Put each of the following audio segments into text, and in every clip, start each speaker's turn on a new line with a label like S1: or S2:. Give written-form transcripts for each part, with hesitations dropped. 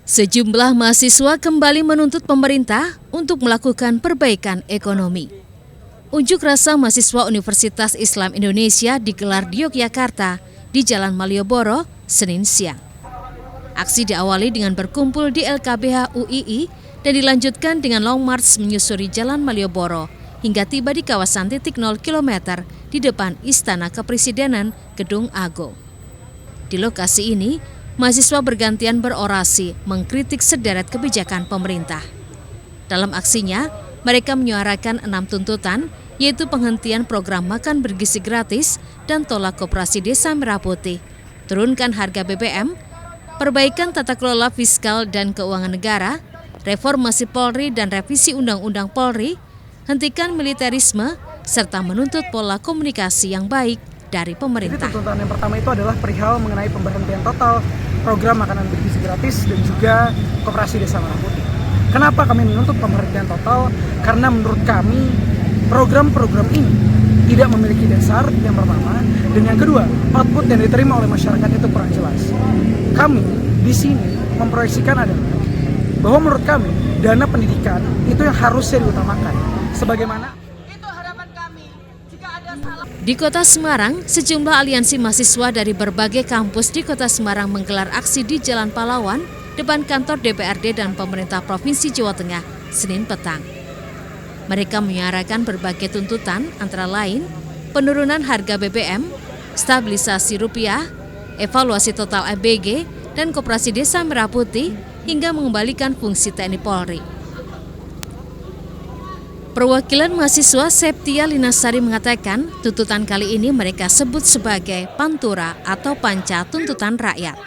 S1: Sejumlah mahasiswa kembali menuntut pemerintah untuk melakukan perbaikan ekonomi. Unjuk rasa mahasiswa Universitas Islam Indonesia digelar di Yogyakarta di Jalan Malioboro, Senin siang. Aksi diawali dengan berkumpul di LKBH UII dan dilanjutkan dengan long march menyusuri Jalan Malioboro hingga tiba di kawasan titik 0 km di depan Istana Kepresidenan Gedung Agung. Di lokasi ini, mahasiswa bergantian berorasi mengkritik sederet kebijakan pemerintah. Dalam aksinya, mereka menyuarakan 6 tuntutan, yaitu penghentian program makan bergizi gratis dan tolak koperasi Desa Merah Putih, turunkan harga BBM, perbaikan tata kelola fiskal dan keuangan negara, reformasi Polri dan revisi Undang-Undang Polri, hentikan militerisme, serta menuntut pola komunikasi yang baik dari pemerintah.
S2: Jadi tuntutan yang pertama itu adalah perihal mengenai pemberhentian total program makanan bergizi gratis dan juga koperasi Desa Merah Putih. Kenapa kami menuntut pemberhentian total? Karena menurut kami program-program ini tidak memiliki dasar, yang pertama, dan yang kedua, output yang diterima oleh masyarakat itu kurang jelas. Kami di sini memproyeksikan adalah bahwa menurut kami dana pendidikan itu yang harusnya diutamakan. Sebagaimana
S1: di Kota Semarang, sejumlah aliansi mahasiswa dari berbagai kampus di Kota Semarang menggelar aksi di Jalan Pahlawan, depan kantor DPRD dan pemerintah Provinsi Jawa Tengah, Senin petang. Mereka menyuarakan berbagai tuntutan, antara lain penurunan harga BBM, stabilisasi rupiah, evaluasi total ABG, dan koperasi Desa Merah Putih, hingga mengembalikan fungsi TNI Polri. Perwakilan mahasiswa Septia Linasari mengatakan tuntutan kali ini mereka sebut sebagai Pantura atau Panca Tuntutan Rakyat.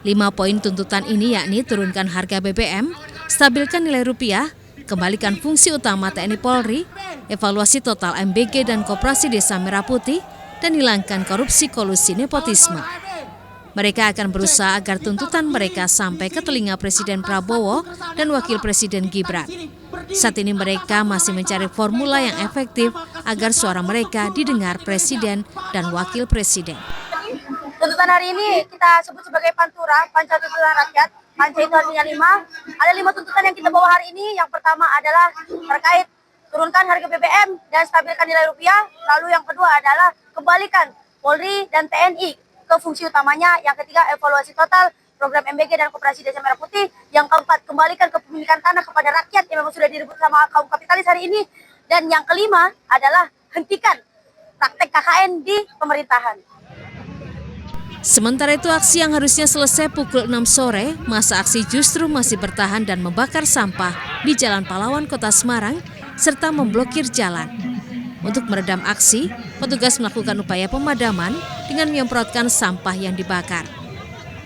S1: 5 poin tuntutan ini yakni turunkan harga BBM, stabilkan nilai rupiah, kembalikan fungsi utama TNI Polri, evaluasi total MBG dan koperasi Desa Merah Putih, dan hilangkan korupsi kolusi nepotisme. Mereka akan berusaha agar tuntutan mereka sampai ke telinga Presiden Prabowo dan Wakil Presiden Gibran. Saat ini mereka masih mencari formula yang efektif agar suara mereka didengar Presiden dan Wakil Presiden.
S3: Tuntutan hari ini kita sebut sebagai Pantura, Panca Tuntutan Rakyat. Panca itu artinya 5. Ada 5 tuntutan yang kita bawa hari ini. Yang pertama adalah terkait turunkan harga BBM dan stabilkan nilai rupiah. Lalu yang kedua adalah kembalikan Polri dan TNI ke fungsi utamanya. Yang ketiga, evaluasi total program MBG dan koperasi Desa Merah Putih. Yang keempat, kembalikan kepemilikan tanah kepada rakyat yang memang sudah direbut sama kaum kapitalis hari ini. Dan yang kelima adalah hentikan praktek KKN di pemerintahan.
S1: Sementara itu, aksi yang harusnya selesai pukul 6 sore, masa aksi justru masih bertahan dan membakar sampah di Jalan Pahlawan Kota Semarang serta memblokir jalan. Untuk meredam aksi, petugas melakukan upaya pemadaman dengan menyemprotkan sampah yang dibakar.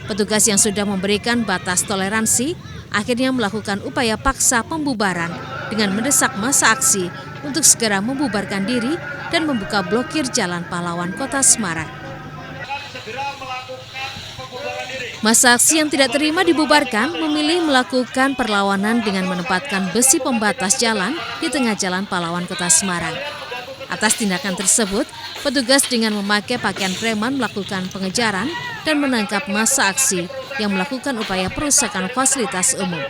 S1: Petugas yang sudah memberikan batas toleransi akhirnya melakukan upaya paksa pembubaran dengan mendesak massa aksi untuk segera membubarkan diri dan membuka blokir Jalan Pahlawan Kota Semarang. Massa aksi yang tidak terima dibubarkan memilih melakukan perlawanan dengan menempatkan besi pembatas jalan di tengah Jalan Pahlawan Kota Semarang. Atas tindakan tersebut, petugas dengan memakai pakaian preman melakukan pengejaran dan menangkap massa aksi yang melakukan upaya perusakan fasilitas umum.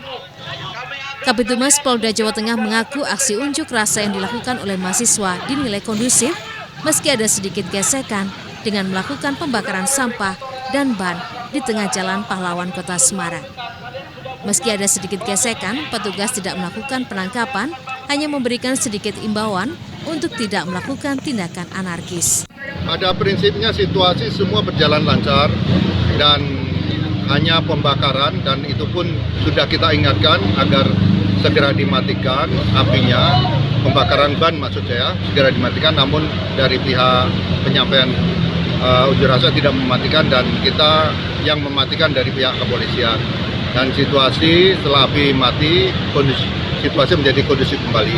S1: Kabitumas Polda Jawa Tengah mengaku aksi unjuk rasa yang dilakukan oleh mahasiswa dinilai kondusif meski ada sedikit gesekan dengan melakukan pembakaran sampah dan ban di tengah Jalan Pahlawan Kota Semarang. Meski ada sedikit gesekan, petugas tidak melakukan penangkapan, hanya memberikan sedikit imbauan untuk tidak melakukan tindakan anarkis.
S4: Pada prinsipnya situasi semua berjalan lancar dan hanya pembakaran, dan itu pun sudah kita ingatkan agar segera dimatikan apinya, pembakaran ban maksud saya, segera dimatikan, namun dari pihak penyampaian unjuk rasa tidak mematikan dan kita yang mematikan dari pihak kepolisian. Dan situasi setelah api mati, situasi menjadi kondusif kembali.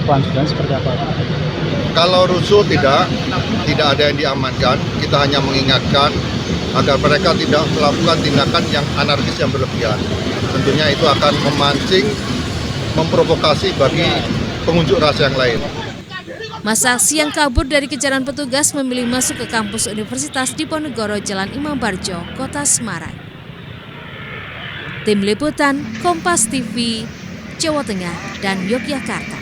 S2: kelanjutan seperti apa?
S4: Kalau rusuh tidak ada yang diamankan, kita hanya mengingatkan agar mereka tidak melakukan tindakan yang anarkis yang berlebihan. Tentunya itu akan memancing, memprovokasi bagi pengunjuk rasa yang lain.
S1: Massa aksi yang kabur dari kejaran petugas memilih masuk ke kampus Universitas Diponegoro Jalan Imam Barjo, Kota Semarang. Tim Liputan Kompas TV, Jawa Tengah dan Yogyakarta.